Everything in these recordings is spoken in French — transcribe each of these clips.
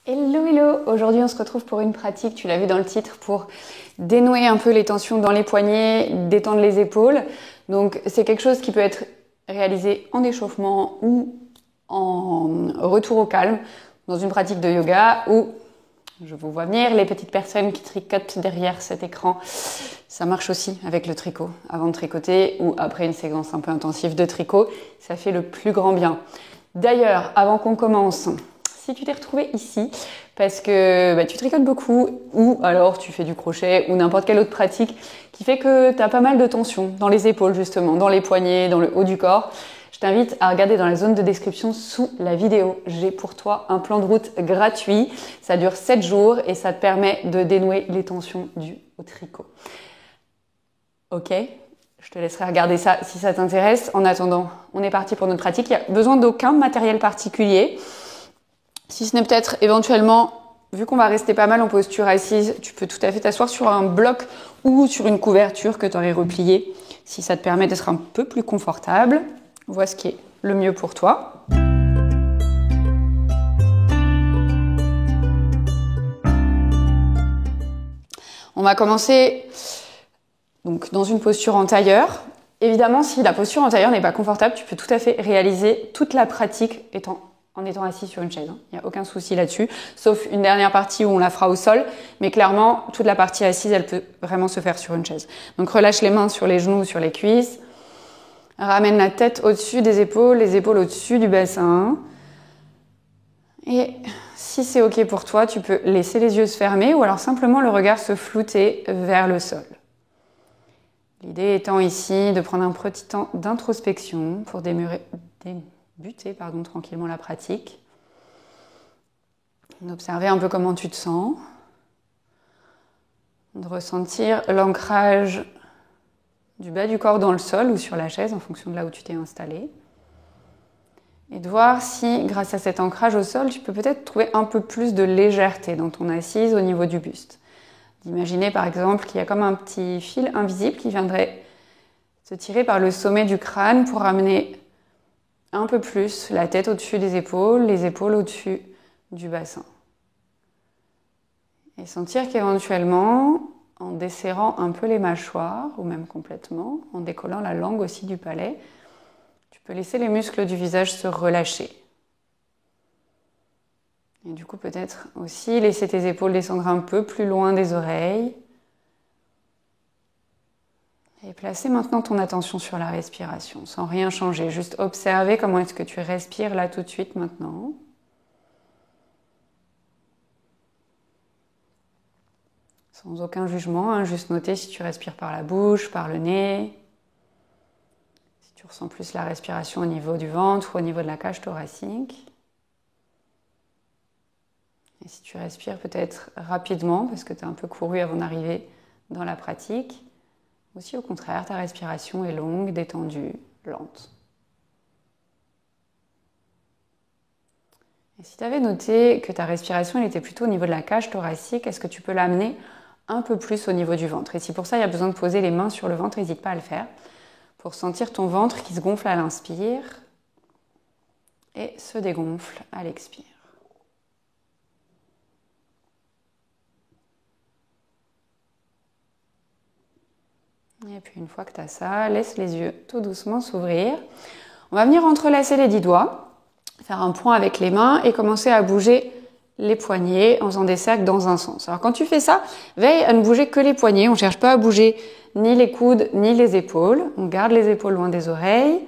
Hello hello, aujourd'hui on se retrouve pour une pratique, tu l'as vu dans le titre, pour dénouer un peu les tensions dans les poignets, détendre les épaules. Donc c'est quelque chose qui peut être réalisé en échauffement ou en retour au calme, dans une pratique de yoga ou, je vous vois venir, les petites personnes qui tricotent derrière cet écran. Ça marche aussi avec le tricot, avant de tricoter ou après une séquence un peu intensive de tricot, ça fait le plus grand bien. D'ailleurs, avant qu'on commence, si tu t'es retrouvé ici parce que tu tricotes beaucoup ou alors tu fais du crochet ou n'importe quelle autre pratique qui fait que tu as pas mal de tension dans les épaules justement, dans les poignets, dans le haut du corps, je t'invite à regarder dans la zone de description sous la vidéo. J'ai pour toi un plan de route gratuit, ça dure 7 jours et ça te permet de dénouer les tensions dues au tricot. Ok ? Je te laisserai regarder ça si ça t'intéresse. En attendant, on est parti pour notre pratique. Il n'y a besoin d'aucun matériel particulier. Si ce n'est peut-être éventuellement, vu qu'on va rester pas mal en posture assise, tu peux tout à fait t'asseoir sur un bloc ou sur une couverture que tu aurais repliée, si ça te permet d'être un peu plus confortable. Vois ce qui est le mieux pour toi. On va commencer donc dans une posture en tailleur. Évidemment, si la posture en tailleur n'est pas confortable, tu peux tout à fait réaliser toute la pratique en étant assis sur une chaise. Il n'y a aucun souci là-dessus, sauf une dernière partie où on la fera au sol. Mais clairement, toute la partie assise, elle peut vraiment se faire sur une chaise. Donc relâche les mains sur les genoux ou sur les cuisses. Ramène la tête au-dessus des épaules, les épaules au-dessus du bassin. Et si c'est OK pour toi, tu peux laisser les yeux se fermer ou alors simplement le regard se flouter vers le sol. L'idée étant ici de prendre un petit temps d'introspection pour débuter tranquillement la pratique. D'observer un peu comment tu te sens. De ressentir l'ancrage du bas du corps dans le sol ou sur la chaise en fonction de là où tu t'es installé. Et de voir si, grâce à cet ancrage au sol, tu peux peut-être trouver un peu plus de légèreté dans ton assise au niveau du buste. D'imaginer par exemple qu'il y a comme un petit fil invisible qui viendrait se tirer par le sommet du crâne pour ramener un peu plus la tête au-dessus des épaules, les épaules au-dessus du bassin. Et sentir qu'éventuellement, en desserrant un peu les mâchoires, ou même complètement, en décollant la langue aussi du palais, tu peux laisser les muscles du visage se relâcher. Et du coup, peut-être aussi laisser tes épaules descendre un peu plus loin des oreilles. Et placer maintenant ton attention sur la respiration, sans rien changer. Juste observer comment est-ce que tu respires là tout de suite maintenant. Sans aucun jugement, juste noter si tu respires par la bouche, par le nez. Si tu ressens plus la respiration au niveau du ventre ou au niveau de la cage thoracique. Et si tu respires peut-être rapidement, parce que tu as un peu couru avant d'arriver dans la pratique, ou si au contraire ta respiration est longue, détendue, lente. Et si tu avais noté que ta respiration elle était plutôt au niveau de la cage thoracique, est-ce que tu peux l'amener un peu plus au niveau du ventre? Et si pour ça il y a besoin de poser les mains sur le ventre, n'hésite pas à le faire, pour sentir ton ventre qui se gonfle à l'inspire et se dégonfle à l'expire. Et puis une fois que tu as ça, laisse les yeux tout doucement s'ouvrir. On va venir entrelacer les 10 doigts, faire un point avec les mains et commencer à bouger les poignets en faisant des cercles dans un sens. Alors quand tu fais ça, veille à ne bouger que les poignets. On ne cherche pas à bouger ni les coudes ni les épaules. On garde les épaules loin des oreilles.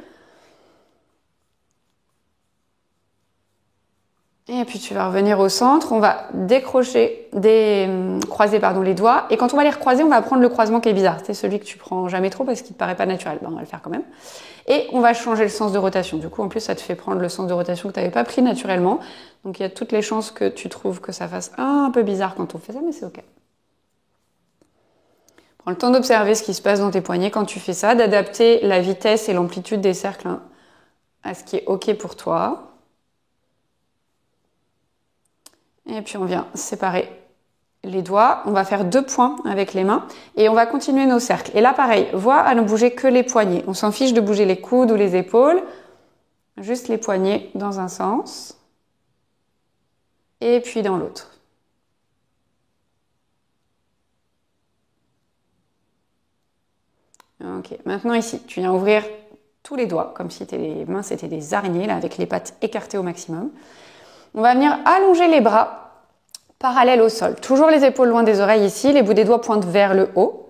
Et puis tu vas revenir au centre, on va croiser les doigts. Et quand on va les recroiser, on va prendre le croisement qui est bizarre. C'est celui que tu prends jamais trop parce qu'il te paraît pas naturel. On va le faire quand même. Et on va changer le sens de rotation. Du coup, en plus, ça te fait prendre le sens de rotation que tu n'avais pas pris naturellement. Donc il y a toutes les chances que tu trouves que ça fasse un peu bizarre quand on fait ça, mais c'est ok. Prends le temps d'observer ce qui se passe dans tes poignets quand tu fais ça, d'adapter la vitesse et l'amplitude des cercles à ce qui est ok pour toi. Et puis on vient séparer les doigts. On va faire 2 points avec les mains et on va continuer nos cercles. Et là, pareil, vois à ne bouger que les poignets. On s'en fiche de bouger les coudes ou les épaules. Juste les poignets dans un sens. et puis dans l'autre. Ok, maintenant ici, tu viens ouvrir tous les doigts, comme si les mains c'était des araignées, là, avec les pattes écartées au maximum. On va venir allonger les bras parallèles au sol. Toujours les épaules loin des oreilles ici, les bouts des doigts pointent vers le haut.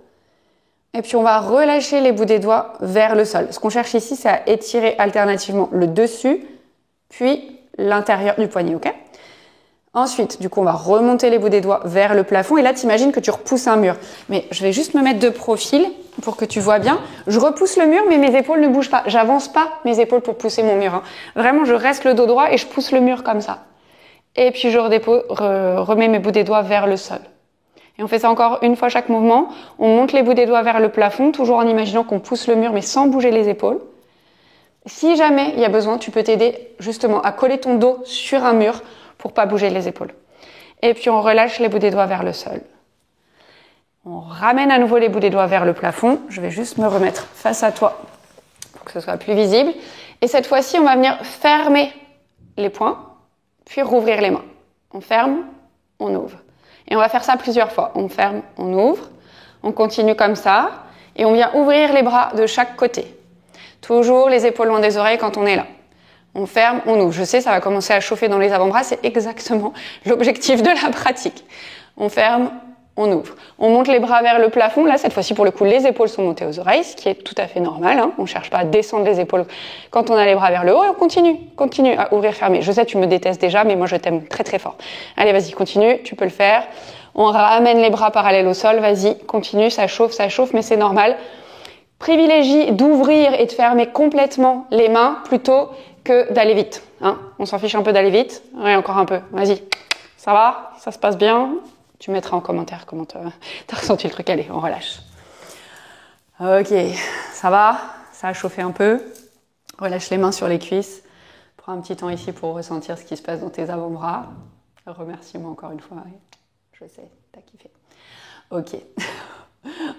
Et puis on va relâcher les bouts des doigts vers le sol. Ce qu'on cherche ici, c'est à étirer alternativement le dessus, puis l'intérieur du poignet, ok? Ensuite, du coup, on va remonter les bouts des doigts vers le plafond. Et là, t'imagines que tu repousses un mur. Mais je vais juste me mettre de profil pour que tu vois bien. Je repousse le mur, mais mes épaules ne bougent pas. J'avance pas mes épaules pour pousser mon mur. Hein. Vraiment, je reste le dos droit et je pousse le mur comme ça. Et puis, je remets mes bouts des doigts vers le sol. Et on fait ça encore une fois chaque mouvement. On monte les bouts des doigts vers le plafond, toujours en imaginant qu'on pousse le mur, mais sans bouger les épaules. Si jamais il y a besoin, tu peux t'aider justement à coller ton dos sur un mur pour pas bouger les épaules. Et puis on relâche les bouts des doigts vers le sol. On ramène à nouveau les bouts des doigts vers le plafond. Je vais juste me remettre face à toi pour que ce soit plus visible. Et cette fois-ci, on va venir fermer les poings, puis rouvrir les mains. On ferme, on ouvre. Et on va faire ça plusieurs fois. On ferme, on ouvre. On continue comme ça. Et on vient ouvrir les bras de chaque côté. Toujours les épaules loin des oreilles quand on est là. On ferme, on ouvre. Je sais, ça va commencer à chauffer dans les avant-bras. C'est exactement l'objectif de la pratique. On ferme, on ouvre. On monte les bras vers le plafond. Là, cette fois-ci, pour le coup, les épaules sont montées aux oreilles, ce qui est tout à fait normal. Hein. On ne cherche pas à descendre les épaules quand on a les bras vers le haut. Et on continue à ouvrir, fermer. Je sais, tu me détestes déjà, mais moi, je t'aime très, très fort. Allez, vas-y, continue. Tu peux le faire. On ramène les bras parallèles au sol. Vas-y, continue. Ça chauffe, mais c'est normal. Privilégie d'ouvrir et de fermer complètement les mains plutôt que d'aller vite. Hein. On s'en fiche un peu d'aller vite. Ouais, encore un peu. Vas-y. Ça va? Ça se passe bien? Tu mettras en commentaire comment t'as ressenti le truc. Allez, on relâche. Ok, ça va? Ça a chauffé un peu. Relâche les mains sur les cuisses. Prends un petit temps ici pour ressentir ce qui se passe dans tes avant-bras. Remercie-moi encore une fois. Je sais, t'as kiffé. Ok.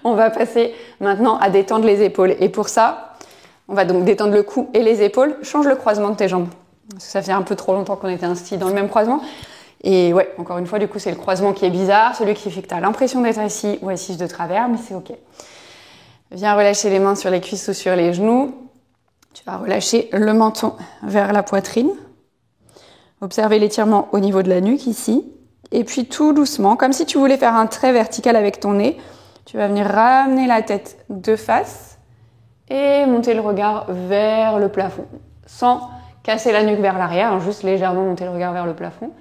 On va passer maintenant à détendre les épaules. Et pour ça, on va donc détendre le cou et les épaules. Change le croisement de tes jambes. Parce que ça fait un peu trop longtemps qu'on était assis dans le même croisement. Et ouais, encore une fois, du coup, c'est le croisement qui est bizarre. Celui qui fait que tu as l'impression d'être assis ou assise de travers, mais c'est ok. Viens relâcher les mains sur les cuisses ou sur les genoux. Tu vas relâcher le menton vers la poitrine. Observez l'étirement au niveau de la nuque ici. Et puis tout doucement, comme si tu voulais faire un trait vertical avec ton nez, tu vas venir ramener la tête de face et monter le regard vers le plafond, sans casser la nuque vers l'arrière, hein, juste légèrement monter le regard vers le plafond.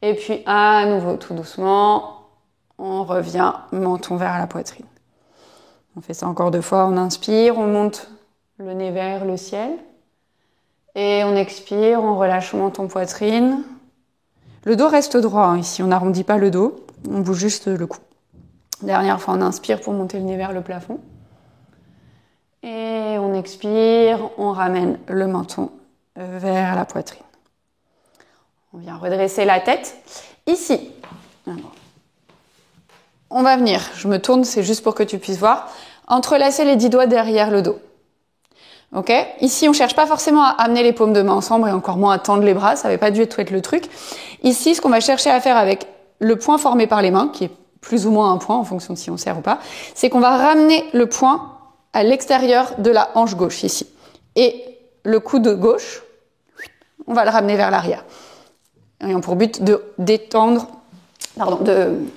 Et puis à nouveau, tout doucement, on revient menton vers la poitrine. On fait ça encore 2 fois, on inspire, on monte le nez vers le ciel. Et on expire, on relâche menton poitrine. Le dos reste droit, hein, ici, on n'arrondit pas le dos, on bouge juste le cou. Dernière fois, on inspire pour monter le nez vers le plafond. Et on expire, on ramène le menton vers la poitrine. On vient redresser la tête. Ici, on va venir, je me tourne, c'est juste pour que tu puisses voir, entrelacer les 10 doigts derrière le dos. Ok ? Ici, on ne cherche pas forcément à amener les paumes de main ensemble et encore moins à tendre les bras, ça n'avait pas dû être le truc. Ici, ce qu'on va chercher à faire avec le point formé par les mains, qui est plus ou moins un point en fonction de si on serre ou pas, c'est qu'on va ramener le poing à l'extérieur de la hanche gauche ici. Et le coude gauche, on va le ramener vers l'arrière. Ayant pour but de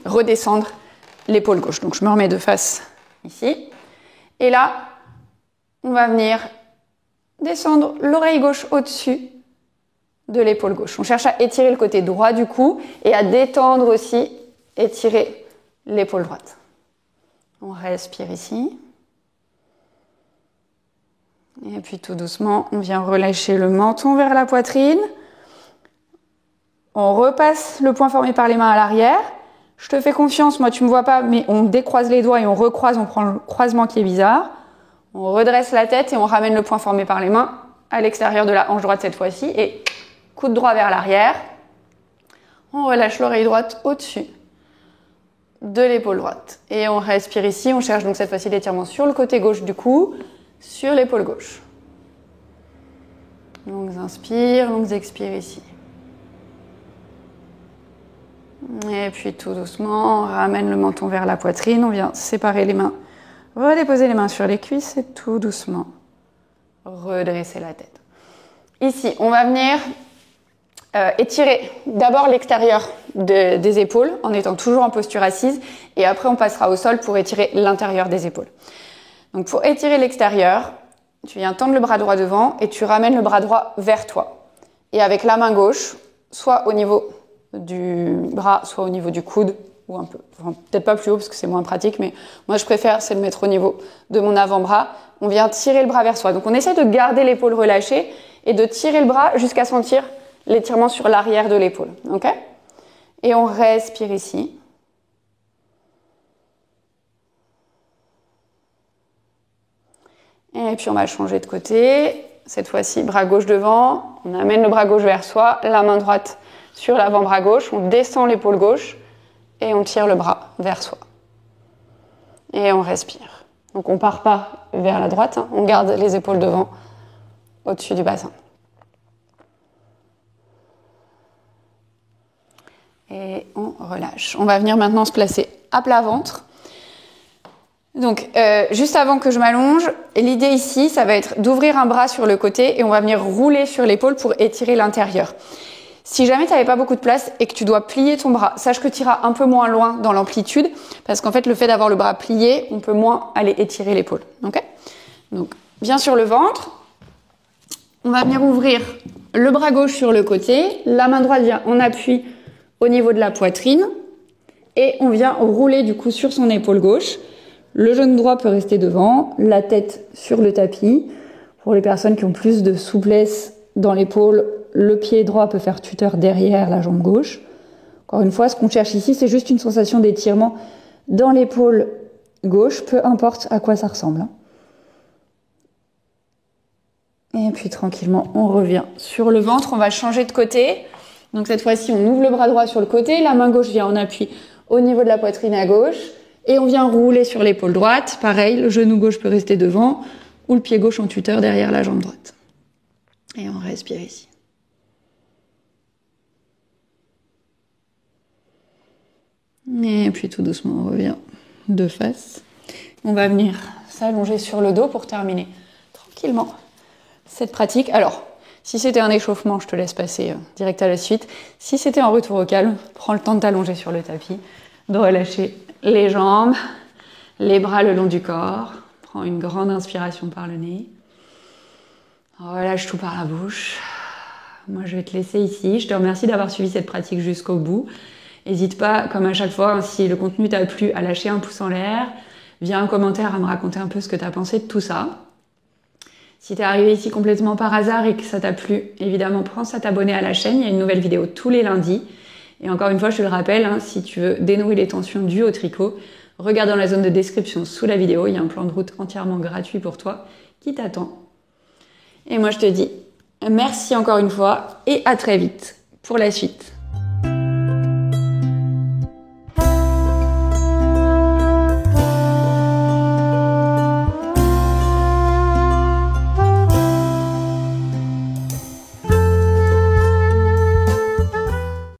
redescendre l'épaule gauche. Donc je me remets de face ici. Et là, on va venir descendre l'oreille gauche au-dessus de l'épaule gauche. On cherche à étirer le côté droit du cou et à détendre aussi, étirer l'épaule droite. On respire ici. Et puis tout doucement, on vient relâcher le menton vers la poitrine. On repasse le point formé par les mains à l'arrière. Je te fais confiance, moi tu me vois pas, mais on décroise les doigts et on recroise, on prend le croisement qui est bizarre. On redresse la tête et on ramène le point formé par les mains à l'extérieur de la hanche droite cette fois-ci. Et coude droit vers l'arrière. On relâche l'oreille droite au-dessus de l'épaule droite. Et on respire ici. On cherche donc cette fois-ci l'étirement sur le côté gauche du cou, sur l'épaule gauche. Longues inspires, longues expires ici. Et puis tout doucement, on ramène le menton vers la poitrine, on vient séparer les mains, redéposer les mains sur les cuisses et tout doucement redresser la tête. Ici, on va venir étirer d'abord l'extérieur des épaules en étant toujours en posture assise et après on passera au sol pour étirer l'intérieur des épaules. Donc pour étirer l'extérieur, tu viens tendre le bras droit devant et tu ramènes le bras droit vers toi. Et avec la main gauche, soit au niveau du bras, soit au niveau du coude, ou un peu, enfin, peut-être pas plus haut parce que c'est moins pratique, mais moi je préfère c'est le mettre au niveau de mon avant-bras. On vient tirer le bras vers soi. Donc on essaie de garder l'épaule relâchée et de tirer le bras jusqu'à sentir l'étirement sur l'arrière de l'épaule. Ok ? Et on respire ici. Et puis on va changer de côté. Cette fois-ci, bras gauche devant. On amène le bras gauche vers soi, la main droite sur l'avant-bras gauche. On descend l'épaule gauche et on tire le bras vers soi. Et on respire. Donc on ne part pas vers la droite, on garde les épaules devant, au-dessus du bassin. Et on relâche. On va venir maintenant se placer à plat ventre. Donc, juste avant que je m'allonge, l'idée ici, ça va être d'ouvrir un bras sur le côté et on va venir rouler sur l'épaule pour étirer l'intérieur. Si jamais tu n'avais pas beaucoup de place et que tu dois plier ton bras, sache que tu iras un peu moins loin dans l'amplitude parce qu'en fait, le fait d'avoir le bras plié, on peut moins aller étirer l'épaule. Okay ? Donc, viens sur le ventre. On va venir ouvrir le bras gauche sur le côté. La main droite vient en appui au niveau de la poitrine. Et on vient rouler du coup sur son épaule gauche. Le genou droit peut rester devant, la tête sur le tapis. Pour les personnes qui ont plus de souplesse dans l'épaule, le pied droit peut faire tuteur derrière la jambe gauche. Encore une fois, ce qu'on cherche ici, c'est juste une sensation d'étirement dans l'épaule gauche, peu importe à quoi ça ressemble. Et puis tranquillement, on revient sur le ventre. On va changer de côté. Donc cette fois-ci, on ouvre le bras droit sur le côté. La main gauche vient en appui au niveau de la poitrine à gauche. Et on vient rouler sur l'épaule droite. Pareil, le genou gauche peut rester devant ou le pied gauche en tuteur derrière la jambe droite. Et on respire ici. Et puis tout doucement, on revient de face. On va venir s'allonger sur le dos pour terminer tranquillement cette pratique. Alors, si c'était un échauffement, je te laisse passer direct à la suite. Si c'était un retour au calme, prends le temps de t'allonger sur le tapis, de relâcher les jambes, les bras le long du corps. Prends une grande inspiration par le nez. Relâche tout par la bouche. Moi, je vais te laisser ici. Je te remercie d'avoir suivi cette pratique jusqu'au bout. N'hésite pas, comme à chaque fois, si le contenu t'a plu, à lâcher un pouce en l'air. Viens en commentaire à me raconter un peu ce que tu as pensé de tout ça. Si tu es arrivé ici complètement par hasard et que ça t'a plu, évidemment, pense à t'abonner à la chaîne. Il y a une nouvelle vidéo tous les lundis. Et encore une fois, je te le rappelle, si tu veux dénouer les tensions dues au tricot, regarde dans la zone de description sous la vidéo. Il y a un plan de route entièrement gratuit pour toi qui t'attend. Et moi, je te dis merci encore une fois et à très vite pour la suite.